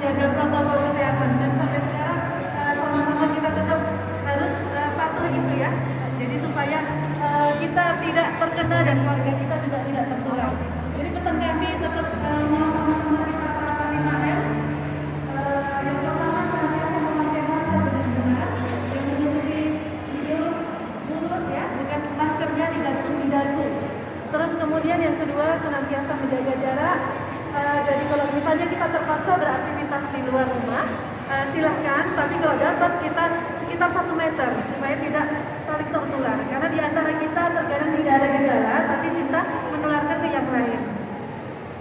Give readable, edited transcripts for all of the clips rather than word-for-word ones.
menjaga protokol kesehatan dan sampai sekarang sama-sama kita tetap harus patuh gitu ya. Jadi supaya kita tidak terkena dan keluarga kita juga tidak tertular. Jadi pesan kami tetap mohon sama-sama kita terapkan 5M. Yang pertama senantiasa memakai masker dengan benar, yang menutupi hidung, mulut ya, bukan maskernya digantung di dagu. Terus kemudian yang kedua senantiasa menjaga jarak. Jadi kalau misalnya kita terpaksa beraktivitas di luar rumah, silahkan. Tapi kalau dapat kita sekitar 1 meter supaya tidak saling tertular. Karena di antara kita terkadang tidak ada gejala, tapi bisa menularkan ke yang lain.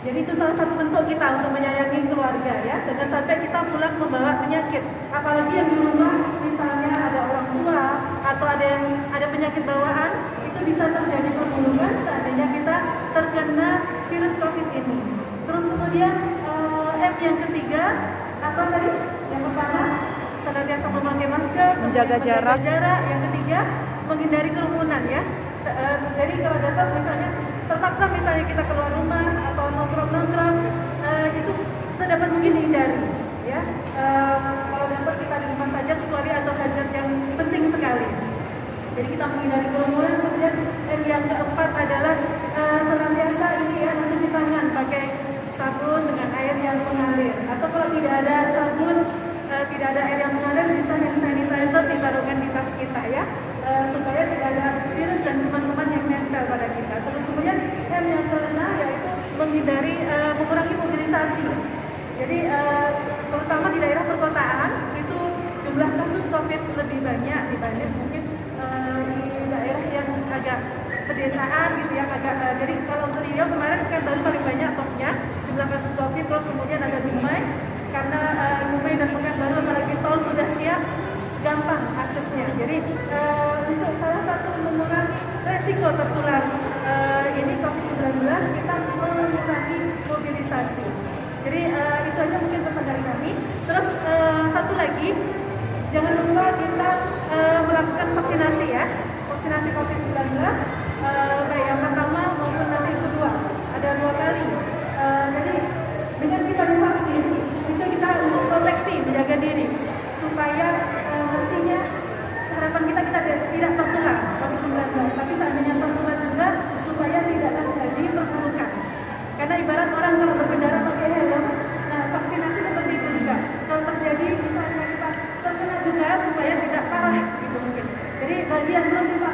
Jadi itu salah satu bentuk kita untuk menyayangi keluarga ya. Jangan sampai kita pulang membawa penyakit. Apalagi yang di rumah misalnya ada orang tua atau ada penyakit bawaan, itu bisa terjadi perburukan seandainya kita terkena virus COVID ini. Terus kemudian M yang ketiga apa tadi? Yang pertama senantiasa memakai masker, menjaga jarak. Yang ketiga menghindari kerumunan ya. Jadi kalau dapat misalnya terpaksa misalnya kita keluar rumah atau nongkrong itu sedapat mungkin hindari ya. Kalau dapat kita di rumah saja kecuali atau hajat yang penting sekali. Jadi kita menghindari kerumunan. Kemudian yang keempat adalah senantiasa ini ya mencuci tangan pakai sabun dengan air yang mengalir. Atau kalau tidak ada sabun, tidak ada air yang mengalir, bisa hand sanitizer ditaruhkan di tas kita ya, supaya tidak ada virus dan kuman-kuman yang nempel pada kita. Terus kemudian M yang keenam yaitu mengurangi mobilisasi. Jadi terutama di daerah perkotaan itu jumlah kasus COVID lebih banyak dibanding mungkin di daerah yang agak pedesaan gitu ya, jadi kalau untuk Riau kemarin kan baru paling banyak topnya jumlah kasus COVID. Terus kemudian ada Dumai, karena Dumai dan Pekanbaru apalagi tol sudah siap, gampang aksesnya. Jadi untuk salah satu mengurangi resiko tertular ini COVID-19, kita mengurangi mobilisasi. Jadi itu aja mungkin pesan dari kami. Terus satu lagi, jangan lupa kita melakukan vaksinasi ya, vaksinasi COVID-19 baik yang pertama maupun nanti yang kedua, ada 2 kali. Jadi dengan kita divaksin itu kita untuk proteksi, menjaga diri supaya nantinya harapan kita tidak